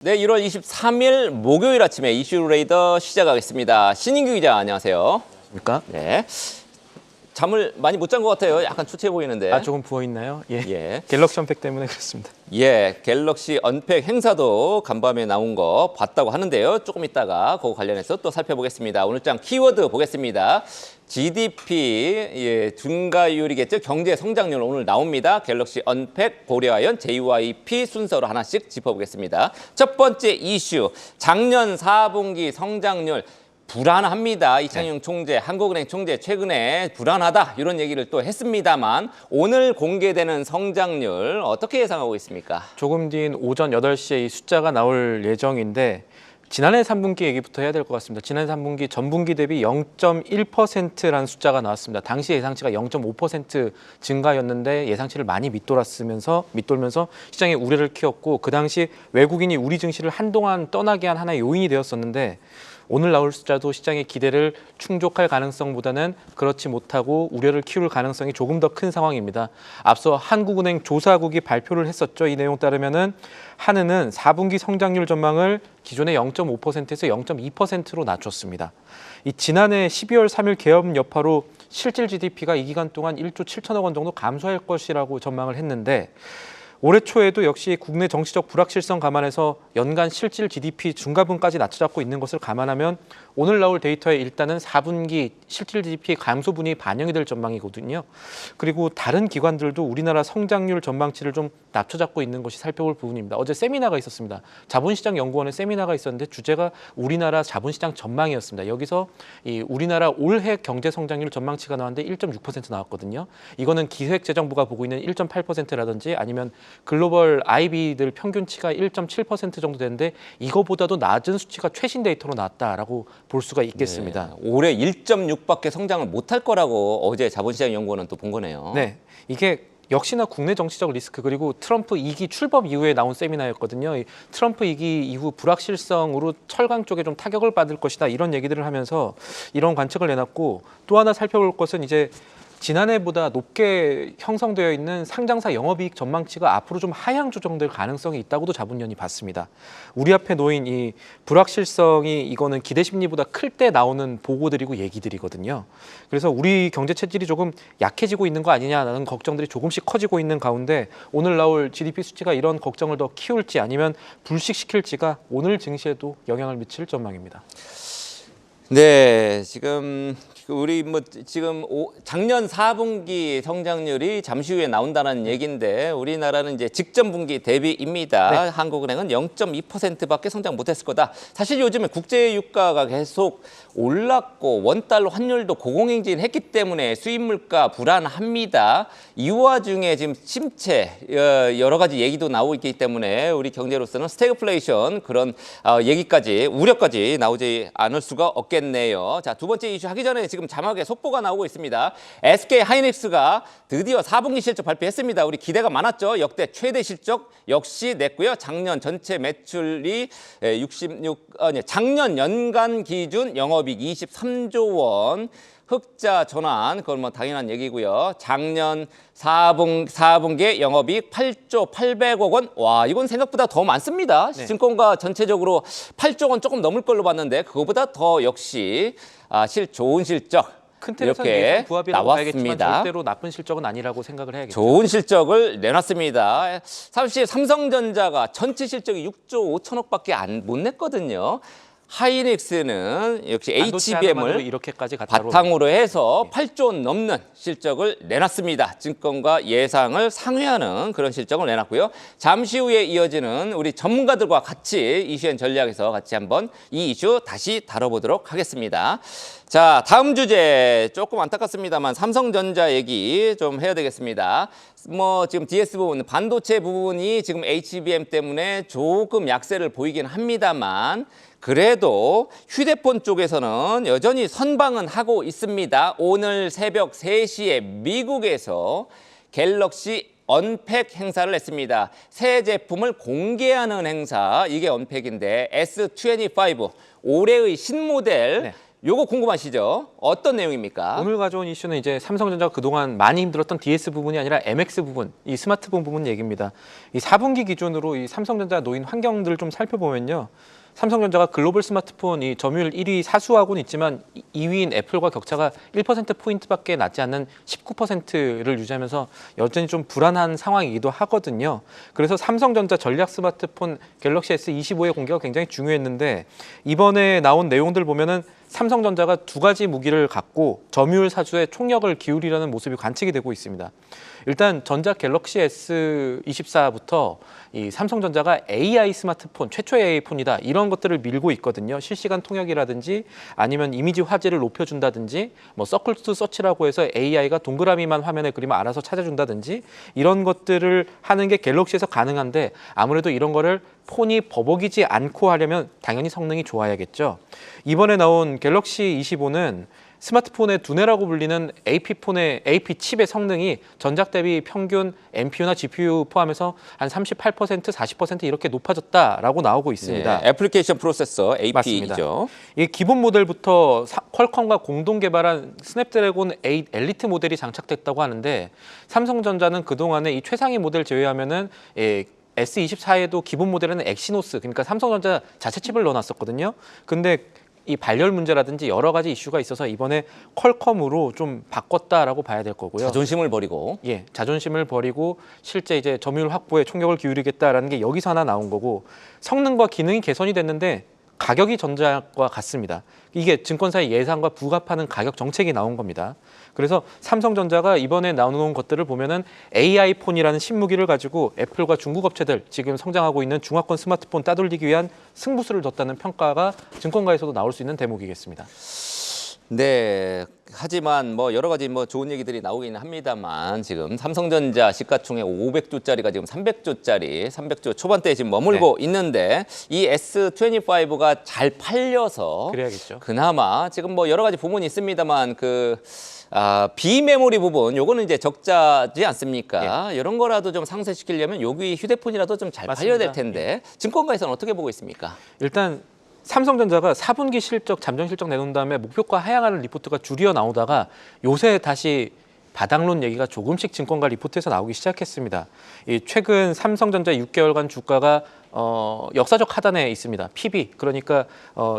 네, 1월 23일 목요일 아침에 이슈 레이더 시작하겠습니다. 신인규 기자, 안녕하세요. 입니까? 네. 잠을 많이 못 잔 것 같아요. 약간 추치해 보이는데. 아, 조금 부어 있나요? 예. 예. 갤럭시 언팩 때문에 그렇습니다. 예, 갤럭시 언팩 행사도 간밤에 나온 거 봤다고 하는데요. 조금 있다가 그거 관련해서 또 살펴보겠습니다. 오늘장 키워드 보겠습니다. GDP 증가율이겠죠. 경제 성장률 오늘 나옵니다. 갤럭시 언팩, 고려아연, JYP 순서로 하나씩 짚어보겠습니다. 첫 번째 이슈, 작년 4분기 성장률 불안합니다. 이창용 총재, 한국은행 총재 최근에 불안하다 이런 얘기를 또 했습니다만 오늘 공개되는 성장률 어떻게 예상하고 있습니까? 조금 뒤인 오전 8시에 이 숫자가 나올 예정인데 지난해 3분기 얘기부터 해야 될 것 같습니다. 지난해 3분기 전분기 대비 0.1%라는 숫자가 나왔습니다. 당시 예상치가 0.5% 증가였는데 예상치를 많이 밑돌면서 시장의 우려를 키웠고 그 당시 외국인이 우리 증시를 한동안 떠나게 한 하나의 요인이 되었었는데 오늘 나올 숫자도 시장의 기대를 충족할 가능성보다는 그렇지 못하고 우려를 키울 가능성이 조금 더 큰 상황입니다. 앞서 한국은행 조사국이 발표를 했었죠. 이 내용 따르면은 한은은 4분기 성장률 전망을 기존의 0.5%에서 0.2%로 낮췄습니다. 이 지난해 12월 3일 개업 여파로 실질 GDP가 이 기간 동안 1조 7천억 원 정도 감소할 것이라고 전망을 했는데 올해 초에도 역시 국내 정치적 불확실성 감안해서 연간 실질 GDP 중과분까지 낮춰잡고 있는 것을 감안하면 오늘 나올 데이터에 일단은 4분기 실질 GDP 감소분이 반영이 될 전망이거든요. 그리고 다른 기관들도 우리나라 성장률 전망치를 좀 낮춰잡고 있는 것이 살펴볼 부분입니다. 어제 세미나가 있었습니다. 자본시장연구원의 세미나가 있었는데 주제가 우리나라 자본시장 전망이었습니다. 여기서 이 우리나라 올해 경제 성장률 전망치가 나왔는데 1.6% 나왔거든요. 이거는 기획재정부가 보고 있는 1.8%라든지 아니면 글로벌 IB들 평균치가 1.7% 정도 되는데 이거보다도 낮은 수치가 최신 데이터로 나왔다라고 볼 수가 있겠습니다. 네, 올해 1.6밖에 성장을 못할 거라고 어제 자본시장연구원은 또 본 거네요. 네, 이게 역시나 국내 정치적 리스크 그리고 트럼프 2기 출범 이후에 나온 세미나였거든요. 이 트럼프 2기 이후 불확실성으로 철강 쪽에 좀 타격을 받을 것이다 이런 얘기들을 하면서 이런 관측을 내놨고 또 하나 살펴볼 것은 이제 지난해보다 높게 형성되어 있는 상장사 영업이익 전망치가 앞으로 좀 하향 조정될 가능성이 있다고도 자문위원이 봤습니다. 우리 앞에 놓인 이 불확실성이 이거는 기대 심리보다 클 때 나오는 보고들이고 얘기들이거든요. 그래서 우리 경제 체질이 조금 약해지고 있는 거 아니냐라는 걱정들이 조금씩 커지고 있는 가운데 오늘 나올 GDP 수치가 이런 걱정을 더 키울지 아니면 불식시킬지가 오늘 증시에도 영향을 미칠 전망입니다. 네, 지금 우리 지금 작년 4분기 성장률이 잠시 후에 나온다는 얘기인데 우리나라는 이제 직전 분기 대비입니다. 네. 한국은행은 0.2%밖에 성장 못했을 거다. 사실 요즘에 국제 유가가 계속 올랐고 원달러 환율도 고공행진했기 때문에 수입 물가 불안합니다. 이 와중에 지금 침체 여러 가지 얘기도 나오고 있기 때문에 우리 경제로서는 스태그플레이션 그런 얘기까지 우려까지 나오지 않을 수가 없겠네요. 자, 두 번째 이슈 하기 전에 지금 자막에 속보가 나오고 있습니다. SK 하이닉스가 드디어 4분기 실적 발표했습니다. 우리 기대가 많았죠. 역대 최대 실적 역시 냈고요. 작년 전체 매출이 작년 연간 기준 영업이익 23조 원. 흑자 전환, 그건 뭐 당연한 얘기고요. 작년 4분기에 영업이익 8조 800억 원. 와, 이건 생각보다 더 많습니다. 네. 증권가 전체적으로 8조 원 조금 넘을 걸로 봤는데 그거보다 더 역시 좋은 실적. 큰 틀에서 이렇게 부합이라고 나왔습니다. 봐야겠지만 절대로 나쁜 실적은 아니라고 생각을 해야겠죠. 좋은 실적을 내놨습니다. 사실 삼성전자가 전체 실적이 6조 5천억밖에 못 냈거든요. 하이닉스는 역시 HBM을 이렇게까지 바탕으로 해서 8조 원 넘는 실적을 내놨습니다. 증권가 예상을 상회하는 그런 실적을 내놨고요. 잠시 후에 이어지는 우리 전문가들과 같이 이슈앤 전략에서 같이 한번 이 이슈 다시 다뤄보도록 하겠습니다. 자, 다음 주제 조금 안타깝습니다만 삼성전자 얘기 좀 해야 되겠습니다. 지금 DS 부분, 반도체 부분이 지금 HBM 때문에 조금 약세를 보이긴 합니다만 그래도 휴대폰 쪽에서는 여전히 선방은 하고 있습니다. 오늘 새벽 3시에 미국에서 갤럭시 언팩 행사를 했습니다. 새 제품을 공개하는 행사, 이게 언팩인데 S25, 올해의 신모델 요거 궁금하시죠? 어떤 내용입니까? 오늘 가져온 이슈는 이제 삼성전자가 그동안 많이 힘들었던 DS 부분이 아니라 MX 부분, 이 스마트폰 부분 얘기입니다. 이 4분기 기준으로 이 삼성전자 놓인 환경들을 좀 살펴보면요. 삼성전자가 글로벌 스마트폰 이 점유율 1위 사수하고는 있지만 2위인 애플과 격차가 1%포인트밖에 나지 않는 19%를 유지하면서 여전히 좀 불안한 상황이기도 하거든요. 그래서 삼성전자 전략 스마트폰 갤럭시 S25의 공개가 굉장히 중요했는데 이번에 나온 내용들 보면은 삼성전자가 두 가지 무기를 갖고 점유율 사수에 총력을 기울이려는 모습이 관측이 되고 있습니다. 일단 전자 갤럭시 S24부터 이 삼성전자가 AI 스마트폰, 최초의 AI 폰이다 이런 것들을 밀고 있거든요. 실시간 통역이라든지 아니면 이미지 화질을 높여준다든지 뭐 서클 투 서치라고 해서 AI가 동그라미만 화면에 그리면 알아서 찾아준다든지 이런 것들을 하는 게 갤럭시에서 가능한데 아무래도 이런 거를 폰이 버벅이지 않고 하려면 당연히 성능이 좋아야겠죠. 이번에 나온 갤럭시 25는 스마트폰의 두뇌라고 불리는 AP 칩의 성능이 전작 대비 평균 NPU나 GPU 포함해서 한 38%, 40% 이렇게 높아졌다라고 나오고 있습니다. 네, 애플리케이션 프로세서 맞습니다. AP죠. 이 기본 모델부터 퀄컴과 공동 개발한 스냅드래곤 8 엘리트 모델이 장착됐다고 하는데 삼성전자는 그동안에 이 최상위 모델 제외하면은 S24에도 기본 모델에는 엑시노스, 그러니까 삼성전자 자체 칩을 넣어놨었거든요. 근데 이 발열 문제라든지 여러 가지 이슈가 있어서 이번에 퀄컴으로 좀 바꿨다라고 봐야 될 거고요. 자존심을 버리고. 예, 자존심을 버리고 실제 이제 점유율 확보에 총력을 기울이겠다라는 게 여기서 하나 나온 거고 성능과 기능이 개선이 됐는데 가격이 전작과 같습니다. 이게 증권사의 예상과 부합하는 가격 정책이 나온 겁니다. 그래서 삼성전자가 이번에 나오는 것들을 보면은 AI 폰이라는 신무기를 가지고 애플과 중국 업체들 지금 성장하고 있는 중화권 스마트폰 따돌리기 위한 승부수를 뒀다는 평가가 증권가에서도 나올 수 있는 대목이겠습니다. 네. 하지만 뭐 여러 가지 뭐 좋은 얘기들이 나오기는 합니다만 지금 삼성전자 시가총액 500조짜리가 지금 300조 초반대에 지금 머물고 있는데 이 S25가 잘 팔려서 그래야겠죠. 그나마 지금 뭐 여러 가지 부분이 있습니다만 비메모리 부분 요거는 이제 적자지 않습니까? 이런 거라도 좀 상쇄시키려면 여기 휴대폰이라도 좀 잘 팔려야 될 텐데 증권가에서는 어떻게 보고 있습니까? 일단 삼성전자가 4분기 실적, 잠정 실적 내놓은 다음에 목표가 하향하는 리포트가 줄여 나오다가 요새 다시 바닥론 얘기가 조금씩 증권가 리포트에서 나오기 시작했습니다. 이 최근 삼성전자 6개월간 주가가 역사적 하단에 있습니다. PB, 그러니까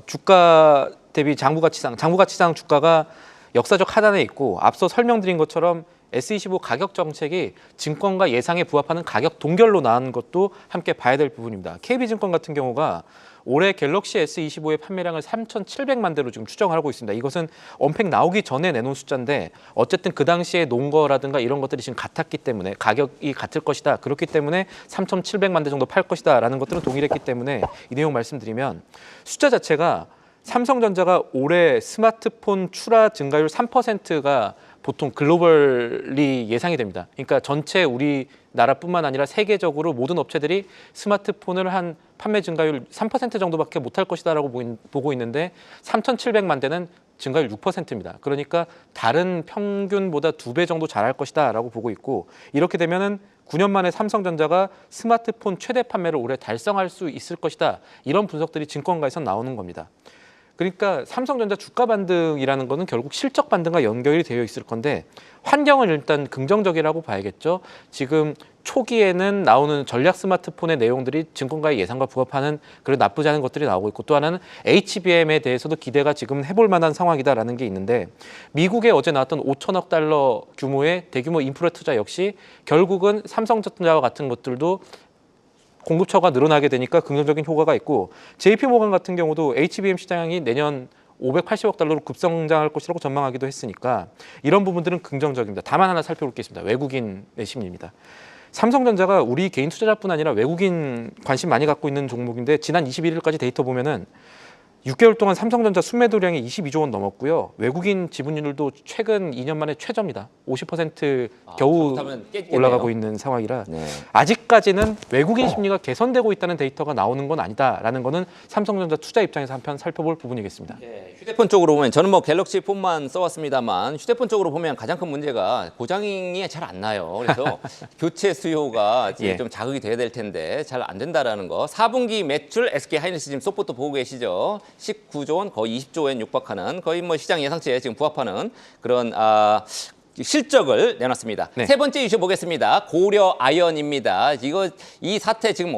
주가 대비 장부가치상 주가가 역사적 하단에 있고 앞서 설명드린 것처럼 S25 가격 정책이 증권가 예상에 부합하는 가격 동결로 나온 것도 함께 봐야 될 부분입니다. KB증권 같은 경우가 올해 갤럭시 S25의 판매량을 3,700만 대로 지금 추정하고 있습니다. 이것은 언팩 나오기 전에 내놓은 숫자인데 어쨌든 그 당시에 놓은 거라든가 이런 것들이 지금 같았기 때문에 가격이 같을 것이다. 그렇기 때문에 3,700만 대 정도 팔 것이다라는 것들은 동일했기 때문에 이 내용 말씀드리면 숫자 자체가 삼성전자가 올해 스마트폰 출하 증가율 3%가 보통 글로벌리 예상이 됩니다. 그러니까 전체 우리나라뿐만 아니라 세계적으로 모든 업체들이 스마트폰을 한 판매 증가율 3% 정도밖에 못할 것이다라고 보고 있는데 3,700만 대는 증가율 6%입니다. 그러니까 다른 평균보다 2배 정도 잘할 것이다라고 보고 있고 이렇게 되면은 9년 만에 삼성전자가 스마트폰 최대 판매를 올해 달성할 수 있을 것이다. 이런 분석들이 증권가에서 나오는 겁니다. 그러니까 삼성전자 주가 반등이라는 거는 결국 실적 반등과 연결이 되어 있을 건데 환경은 일단 긍정적이라고 봐야겠죠. 지금 초기에는 나오는 전략 스마트폰의 내용들이 증권가의 예상과 부합하는 그런 나쁘지 않은 것들이 나오고 있고 또 하나는 HBM에 대해서도 기대가 지금 해볼 만한 상황이다라는 게 있는데 미국에 어제 나왔던 5천억 달러 규모의 대규모 인프라 투자 역시 결국은 삼성전자와 같은 것들도 공급처가 늘어나게 되니까 긍정적인 효과가 있고 JP모건 같은 경우도 HBM 시장이 내년 580억 달러로 급성장할 것이라고 전망하기도 했으니까 이런 부분들은 긍정적입니다. 다만 하나 살펴볼 게 있습니다. 외국인의 심리입니다. 삼성전자가 우리 개인 투자자뿐 아니라 외국인 관심 많이 갖고 있는 종목인데 지난 21일까지 데이터 보면은 6개월 동안 삼성전자 순매도량이 22조 원 넘었고요. 외국인 지분율도 최근 2년 만에 최저입니다. 50% 겨우 올라가고 있는 상황이라 아직까지는 외국인 심리가 개선되고 있다는 데이터가 나오는 건 아니다라는 거는 삼성전자 투자 입장에서 한편 살펴볼 부분이겠습니다. 휴대폰 쪽으로 보면 저는 뭐 갤럭시 폰만 써왔습니다만 휴대폰 쪽으로 보면 가장 큰 문제가 고장이 잘 안 나요. 그래서 교체 수요가 지금 좀 자극이 돼야 될 텐데 잘 안 된다라는 거. 4분기 매출 SK 하이닉스 지금 속보도 보고 계시죠. 19조 원, 거의 20조 원 육박하는 거의 뭐 시장 예상치에 지금 부합하는 그런 실적을 내놨습니다. 네. 세 번째 이슈 보겠습니다. 고려 아연입니다. 이 사태 지금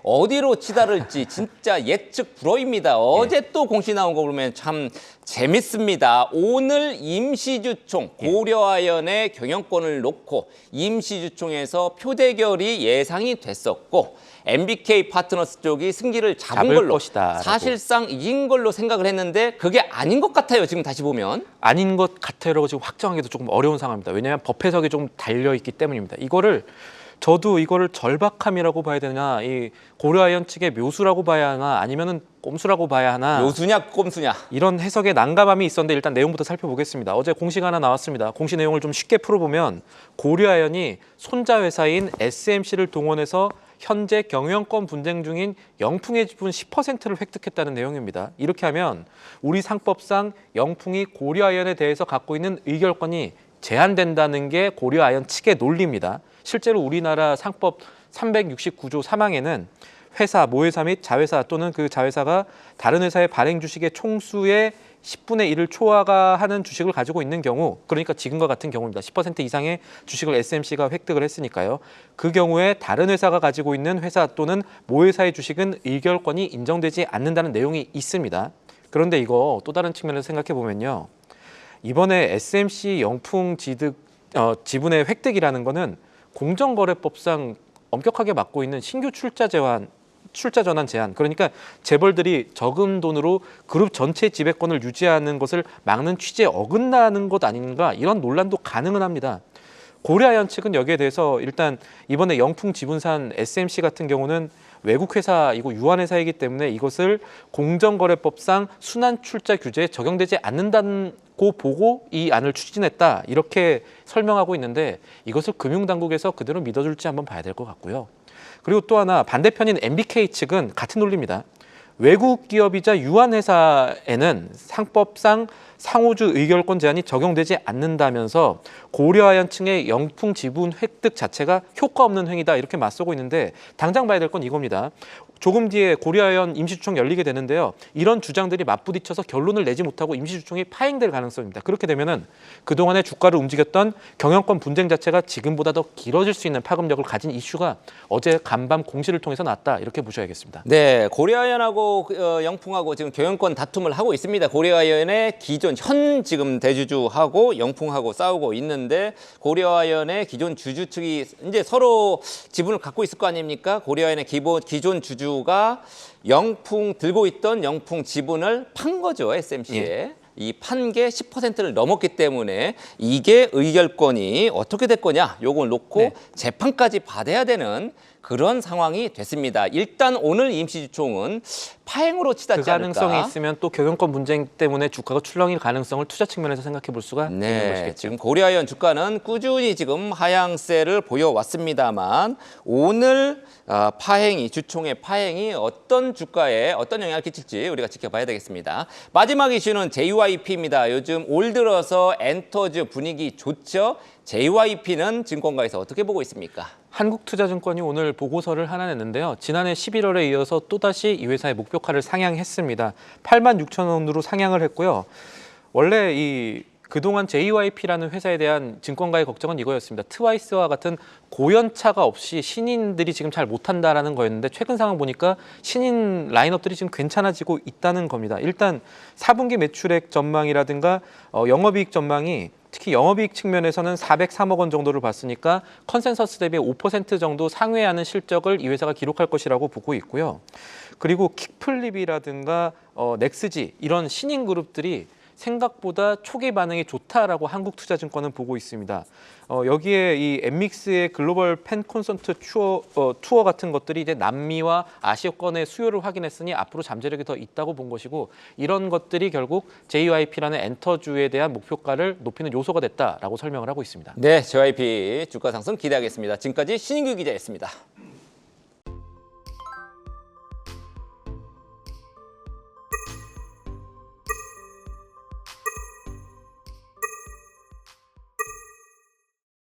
어디로 치달을지 진짜 예측 불허입니다. 어제 또 공시 나온 거 보면 참 재밌습니다. 오늘 임시주총 고려아연의 경영권을 놓고 임시주총에서 표대결이 예상이 됐었고 MBK 파트너스 쪽이 승기를 잡은 걸로 것이다, 사실상 이긴 걸로 생각을 했는데 그게 아닌 것 같아요. 지금 다시 보면. 아닌 것 같아요라고 지금 확정하기도 조금 어려운 상황입니다. 왜냐하면 법 해석이 좀 달려 있기 때문입니다. 저도 이거를 절박함이라고 봐야 되나, 이 고려아연 측의 묘수라고 봐야 하나, 아니면은 꼼수라고 봐야 하나. 묘수냐 꼼수냐. 이런 해석에 난감함이 있었는데 일단 내용부터 살펴보겠습니다. 어제 공시가 하나 나왔습니다. 공시 내용을 좀 쉽게 풀어보면 고려아연이 손자 회사인 SMC를 동원해서 현재 경영권 분쟁 중인 영풍의 지분 10%를 획득했다는 내용입니다. 이렇게 하면 우리 상법상 영풍이 고려아연에 대해서 갖고 있는 의결권이 제한된다는 게 고려아연 측의 논리입니다. 실제로 우리나라 상법 369조 3항에는 회사, 모회사 및 자회사 또는 그 자회사가 다른 회사의 발행 주식의 총수의 10분의 1을 초과하는 주식을 가지고 있는 경우, 그러니까 지금과 같은 경우입니다. 10% 이상의 주식을 SMC가 획득을 했으니까요. 그 경우에 다른 회사가 가지고 있는 회사 또는 모회사의 주식은 의결권이 인정되지 않는다는 내용이 있습니다. 그런데 이거 또 다른 측면에서 생각해 보면요. 이번에 SMC 영풍 지분의 획득이라는 거는 공정거래법상 엄격하게 막고 있는 신규 출자 전환 제한, 그러니까 재벌들이 적은 돈으로 그룹 전체 지배권을 유지하는 것을 막는 취지에 어긋나는 것 아닌가, 이런 논란도 가능은 합니다. 고려아연 측은 여기에 대해서 일단 이번에 영풍 지분산 SMC 같은 경우는 외국 회사이고 유한 회사이기 때문에 이것을 공정거래법상 순환 출자 규제에 적용되지 않는다고 보고 이 안을 추진했다, 이렇게 설명하고 있는데 이것을 금융당국에서 그대로 믿어줄지 한번 봐야 될 것 같고요. 그리고 또 하나 반대편인 MBK 측은 같은 논리입니다. 외국 기업이자 유한 회사에는 상법상 상호주 의결권 제한이 적용되지 않는다면서 고려아연 측의 영풍 지분 획득 자체가 효과 없는 행위다, 이렇게 맞서고 있는데 당장 봐야 될 건 이겁니다. 조금 뒤에 고려아연 임시주총 열리게 되는데요. 이런 주장들이 맞부딪혀서 결론을 내지 못하고 임시주총이 파행될 가능성입니다. 그렇게 되면은 그동안의 주가를 움직였던 경영권 분쟁 자체가 지금보다 더 길어질 수 있는 파급력을 가진 이슈가 어제 간밤 공시를 통해서 났다, 이렇게 보셔야겠습니다. 네, 고려아연하고 영풍하고 지금 경영권 다툼을 하고 있습니다. 고려아연의 기존 현 지금 대주주하고 영풍하고 싸우고 있는데 고려아연의 기존 주주 측이 이제 서로 지분을 갖고 있을 거 아닙니까? 고려아연의 기존 주주가 영풍 들고 있던 영풍 지분을 판 거죠, SMC에. 예. 이 판 게 10%를 넘었기 때문에 이게 의결권이 어떻게 될 거냐, 요걸 놓고 네. 재판까지 받아야 되는 그런 상황이 됐습니다. 일단 오늘 임시주총은 파행으로 그 치닫지 않을까. 가능성이 있으면 또 경영권 분쟁 때문에 주가가 출렁일 가능성을 투자 측면에서 생각해 볼 수가 있는 네, 것이겠죠. 지금 고려아연 주가는 꾸준히 지금 하향세를 보여왔습니다만 오늘 주총의 파행이 어떤 주가에 어떤 영향을 끼칠지 우리가 지켜봐야 되겠습니다. 마지막 이슈는 JYP입니다. 요즘 올 들어서 엔터즈 분위기 좋죠? JYP는 증권가에서 어떻게 보고 있습니까? 한국투자증권이 오늘 보고서를 하나 냈는데요. 지난해 11월에 이어서 또다시 이 회사의 목표가를 상향했습니다. 86,000원으로 상향을 했고요. 원래 그동안 JYP라는 회사에 대한 증권가의 걱정은 이거였습니다. 트와이스와 같은 고연차가 없이 신인들이 지금 잘 못한다라는 거였는데 최근 상황 보니까 신인 라인업들이 지금 괜찮아지고 있다는 겁니다. 일단 4분기 매출액 전망이라든가 영업이익 전망이 특히 영업이익 측면에서는 403억 원 정도를 봤으니까 컨센서스 대비 5% 정도 상회하는 실적을 이 회사가 기록할 것이라고 보고 있고요. 그리고 킥플립이라든가 넥스지 이런 신인 그룹들이 생각보다 초기 반응이 좋다라고 한국투자증권은 보고 있습니다. 여기에 이 엠믹스의 글로벌 팬 콘서트 투어 같은 것들이 이제 남미와 아시아권의 수요를 확인했으니 앞으로 잠재력이 더 있다고 본 것이고, 이런 것들이 결국 JYP라는 엔터주에 대한 목표가를 높이는 요소가 됐다라고 설명을 하고 있습니다. 네, JYP 주가 상승 기대하겠습니다. 지금까지 신인규 기자였습니다.